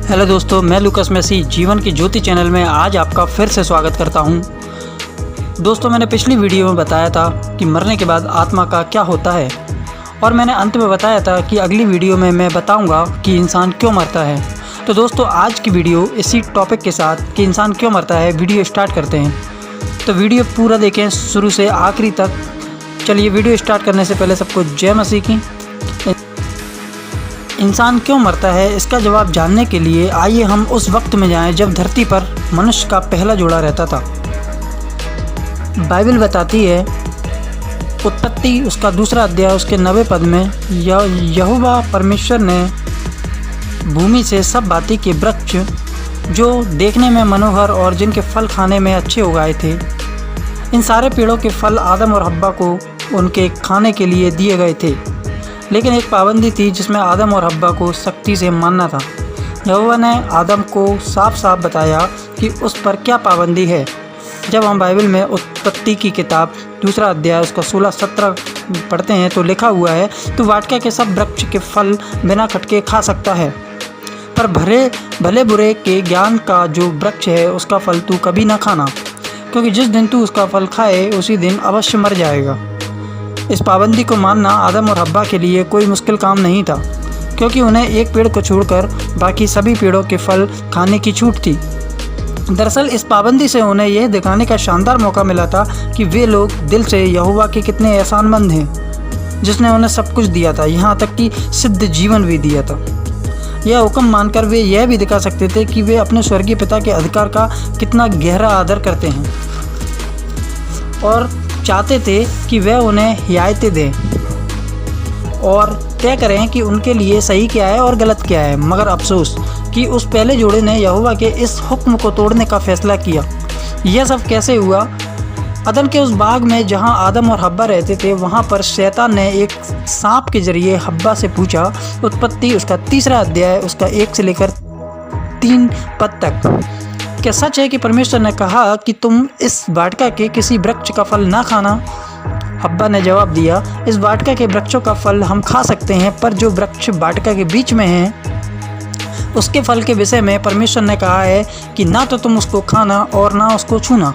Hello दोस्तों, मैं Lucas Messi जीवन की ज्योति चैनल में आज आपका फिर से स्वागत करता हूं। दोस्तों, मैंने पिछली वीडियो में बताया था कि मरने के बाद आत्मा का क्या होता है और मैंने अंत में बताया था कि अगली वीडियो में मैं बताऊंगा कि इंसान क्यों मरता है। तो दोस्तों, आज की वीडियो इसी टॉपिक के साथ कि इंसान क्यों मरता है वीडियो स्टार्ट करते हैं। तो वीडियो पूरा देखें शुरू से आखिरी तक। चलिए, वीडियो स्टार्ट करने से पहले सबको जय मसीह की। इंसान क्यों मरता है, इसका जवाब जानने के लिए आइए हम उस वक्त में जाएं जब धरती पर मनुष्य का पहला जोड़ा रहता था। बाइबल बताती है, उत्पत्ति उसका 2 अध्याय उसके 9 पद में, यहोवा परमेश्वर ने भूमि से सब भांति के वृक्ष जो देखने में मनोहर और जिनके फल खाने में अच्छे उगाए थे, इन सारे पेड़ों के फल आदम और हव्वा को उनके खाने के लिए दिए गए थे। लेकिन एक पाबंदी थी जिसमें आदम और हव्वा को सख्ती से मानना था। यहोवा ने आदम को साफ साफ बताया कि उस पर क्या पाबंदी है। जब हम बाइबल में उत्पत्ति की किताब 2 अध्याय उसका 16-17 पढ़ते हैं तो लिखा हुआ है, तो वाटिका के सब वृक्ष के फल बिना खटके खा सकता है, पर भले बुरे के ज्ञान का जो वृक्ष है उसका फल तू कभी ना खाना, क्योंकि जिस दिन तू उसका फल खाए उसी दिन अवश्य मर जाएगा। इस पाबंदी को मानना आदम और हव्वा के लिए कोई मुश्किल काम नहीं था, क्योंकि उन्हें एक पेड़ को छोड़कर बाकी सभी पेड़ों के फल खाने की छूट थी। दरअसल इस पाबंदी से उन्हें यह दिखाने का शानदार मौका मिला था कि वे लोग दिल से यहोवा के कितने एहसानमंद हैं, जिसने उन्हें सब कुछ दिया था, यहाँ तक कि सिद्ध जीवन भी दिया था। यह हुक्म मानकर वे यह भी दिखा सकते थे कि वे अपने स्वर्गीय पिता के अधिकार का कितना गहरा आदर करते हैं और चाहते थे कि वह उन्हें हिदायतें दें और तय करें कि उनके लिए सही क्या है और गलत क्या है। मगर अफसोस कि उस पहले जोड़े ने यहोवा के इस हुक्म को तोड़ने का फैसला किया। यह सब कैसे हुआ? अदन के उस बाग में जहां आदम और हव्वा रहते थे, वहां पर शैतान ने एक सांप के जरिए हव्वा से पूछा। उत्पत्ति उसका 3 अध्याय उसका 1 से लेकर 3 पद तक, क्या सच है कि परमेश्वर ने कहा कि तुम इस वाटिका के किसी वृक्ष का फल ना खाना? हव्वा ने जवाब दिया, इस वाटिका के वृक्षों का फल हम खा सकते हैं, पर जो वृक्ष वाटिका के बीच में है उसके फल के विषय में परमेश्वर ने कहा है कि ना तो तुम उसको खाना और ना उसको छूना,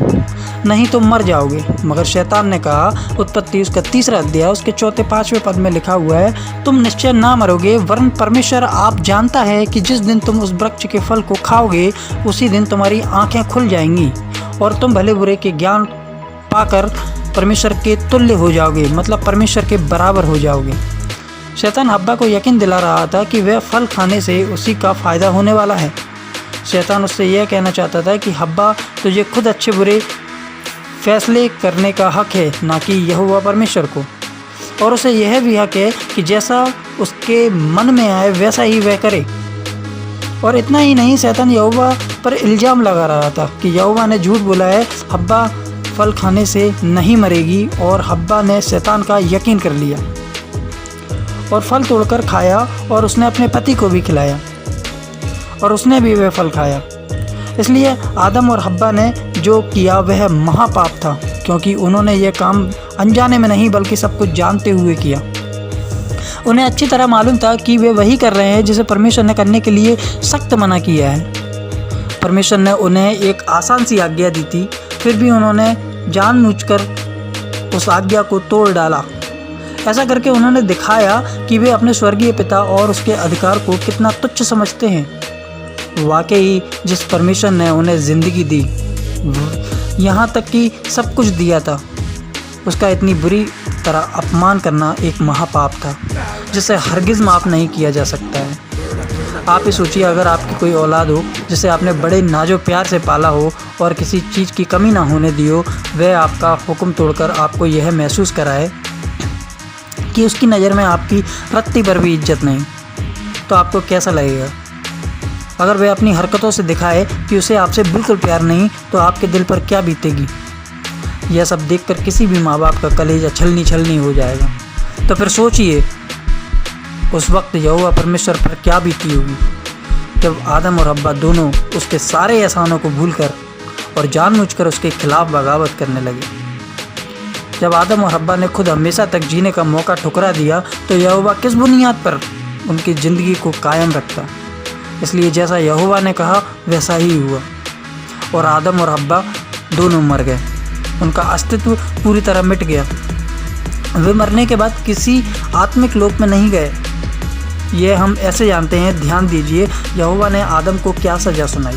नहीं तो मर जाओगे। मगर शैतान ने कहा, उत्पत्ति उसका 3 अध्याय उसके 4-5वें पद में लिखा हुआ है, तुम निश्चय ना मरोगे, वरन परमेश्वर आप जानता है कि जिस दिन तुम उस वृक्ष के फल को खाओगे उसी दिन तुम्हारी आंखें खुल जाएंगी और तुम भले बुरे के ज्ञान पाकर परमेश्वर के तुल्य हो जाओगे, मतलब परमेश्वर के बराबर हो जाओगे। शैतान हव्वा को यकीन दिला रहा था कि वह फल खाने से उसी का फ़ायदा होने वाला है। शैतान उससे यह कहना चाहता था कि हव्वा, तुझे खुद अच्छे बुरे फैसले करने का हक है, ना कि यहोवा परमेश्वर को। और उसे यह भी हक है कि जैसा उसके मन में आए वैसा ही वह करे। और इतना ही नहीं, शैतान यहोवा पर इल्ज़ाम लगा रहा था कि यहोवा ने झूठ बोला है, हव्वा फल खाने से नहीं मरेगी। और हव्वा ने शैतान का यकीन कर लिया और फल तोड़कर खाया और उसने अपने पति को भी खिलाया और उसने भी वह फल खाया। इसलिए आदम और हव्वा ने जो किया वह महापाप था, क्योंकि उन्होंने यह काम अनजाने में नहीं बल्कि सब कुछ जानते हुए किया। उन्हें अच्छी तरह मालूम था कि वे वही कर रहे हैं जिसे परमेश्वर ने करने के लिए सख्त मना किया है। परमेश्वर ने उन्हें एक आसान सी आज्ञा दी थी, फिर भी उन्होंने जानबूझकर उस आज्ञा को तोड़ डाला। ऐसा करके उन्होंने दिखाया कि वे अपने स्वर्गीय पिता और उसके अधिकार को कितना तुच्छ समझते हैं। वाकई जिस परमेश्वर ने उन्हें ज़िंदगी दी, यहाँ तक कि सब कुछ दिया था, उसका इतनी बुरी तरह अपमान करना एक महापाप था जिसे हरगिज़ माफ़ नहीं किया जा सकता है। आप ही सोचिए, अगर आपकी कोई औलाद हो जिसे आपने बड़े नाजो प्यार से पाला हो और किसी चीज़ की कमी ना होने दी हो, वह आपका हुक्म तोड़कर आपको यह महसूस कराए कि उसकी नज़र में आपकी रत्ती पर भी इज्जत नहीं, तो आपको कैसा लगेगा? अगर वह अपनी हरकतों से दिखाए कि उसे आपसे बिल्कुल प्यार नहीं, तो आपके दिल पर क्या बीतेगी? यह सब देखकर किसी भी माँ बाप का कलेजा छलनी हो जाएगा। तो फिर सोचिए उस वक्त यहोवा परमेश्वर पर क्या बीती होगी, जब आदम और हव्वा दोनों उसके सारे एहसानों को भूलकर और जानबूझकर उसके खिलाफ बगावत करने लगे। जब आदम और हव्वा ने खुद हमेशा तक जीने का मौका ठुकरा दिया, तो यहोवा किस बुनियाद पर उनकी ज़िंदगी को कायम रखता? इसलिए जैसा यहोवा ने कहा वैसा ही हुआ और आदम और हव्वा दोनों मर गए। उनका अस्तित्व पूरी तरह मिट गया। वे मरने के बाद किसी आत्मिक लोक में नहीं गए। ये हम ऐसे जानते हैं। ध्यान दीजिए यहोवा ने आदम को क्या सज़ा सुनाई,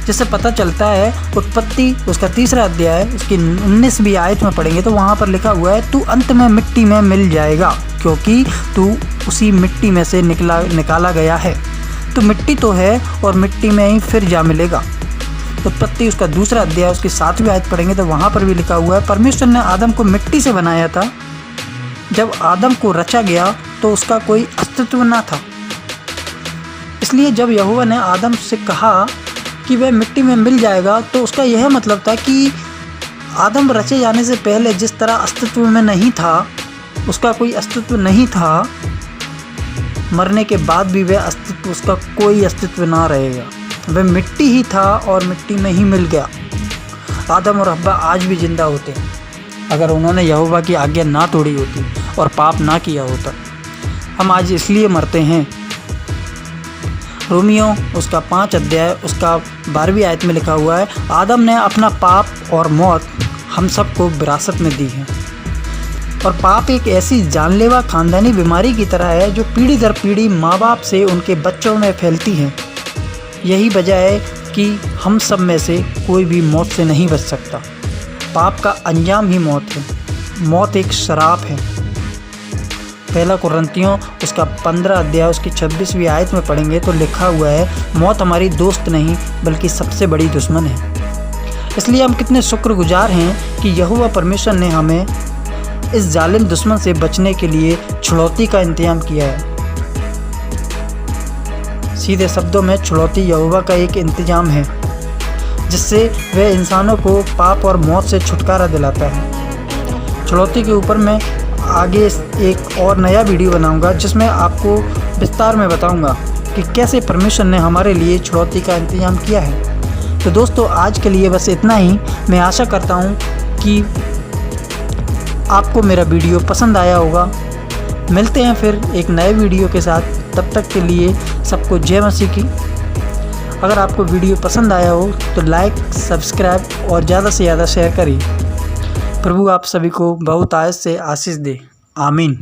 जिससे पता चलता है। उत्पत्ति उसका 3 अध्याय उसकी 19वीं आयत में पढ़ेंगे तो वहाँ पर लिखा हुआ है, तू अंत में मिट्टी में मिल जाएगा, क्योंकि तू उसी मिट्टी में से निकाला गया है। तो मिट्टी तो है और मिट्टी में ही फिर जा मिलेगा। उत्पत्ति उसका 2 अध्याय उसकी 7वीं आयत पढ़ेंगे तो वहाँ पर भी लिखा हुआ है, परमेश्वर ने आदम को मिट्टी से बनाया था। जब आदम को रचा गया तो उसका कोई अस्तित्व ना था। इसलिए जब यहोवा ने आदम से कहा कि वह मिट्टी में मिल जाएगा तो उसका यह मतलब था कि आदम रचे जाने से पहले जिस तरह अस्तित्व में नहीं था, उसका कोई अस्तित्व नहीं था, मरने के बाद भी वह अस्तित्व, उसका कोई अस्तित्व ना रहेगा। वह मिट्टी ही था और मिट्टी में ही मिल गया। आदम और हव्वा आज भी जिंदा होते अगर उन्होंने यहोवा की आज्ञा ना तोड़ी होती और पाप ना किया होता। हम आज इसलिए मरते हैं। रोमियो उसका 5 अध्याय उसका 12वीं आयत में लिखा हुआ है, आदम ने अपना पाप और मौत हम सबको विरासत में दी है। और पाप एक ऐसी जानलेवा खानदानी बीमारी की तरह है जो पीढ़ी दर पीढ़ी माँ बाप से उनके बच्चों में फैलती है। यही वजह है कि हम सब में से कोई भी मौत से नहीं बच सकता। पाप का अंजाम ही मौत है। मौत एक शराप है। पहला कुरिन्थियों उसका 15 अध्याय उसकी 26वीं आयत में पढ़ेंगे तो लिखा हुआ है, मौत हमारी दोस्त नहीं बल्कि सबसे बड़ी दुश्मन है। इसलिए हम कितने शुक्रगुजार हैं कि यहोवा परमेश्वर ने हमें इस जालिम दुश्मन से बचने के लिए छुड़ौती का इंतजाम किया है। सीधे शब्दों में छुड़ौती यहोवा का एक इंतजाम है जिससे वह इंसानों को पाप और मौत से छुटकारा दिलाता है। छुड़ौती के ऊपर मैं आगे एक और नया वीडियो बनाऊंगा जिसमें आपको विस्तार में बताऊंगा कि कैसे परमेश्वर ने हमारे लिए छुड़ौती का इंतजाम किया है। तो दोस्तों आज के लिए बस इतना ही। मैं आशा करता हूं कि आपको मेरा वीडियो पसंद आया होगा। मिलते हैं फिर एक नए वीडियो के साथ। तब तक के लिए सबको जय मसीह की। अगर आपको वीडियो पसंद आया हो तो लाइक, सब्सक्राइब और ज़्यादा से ज़्यादा शेयर करिए। प्रभु आप सभी को बहुत आयत से आशीष दे। आमीन।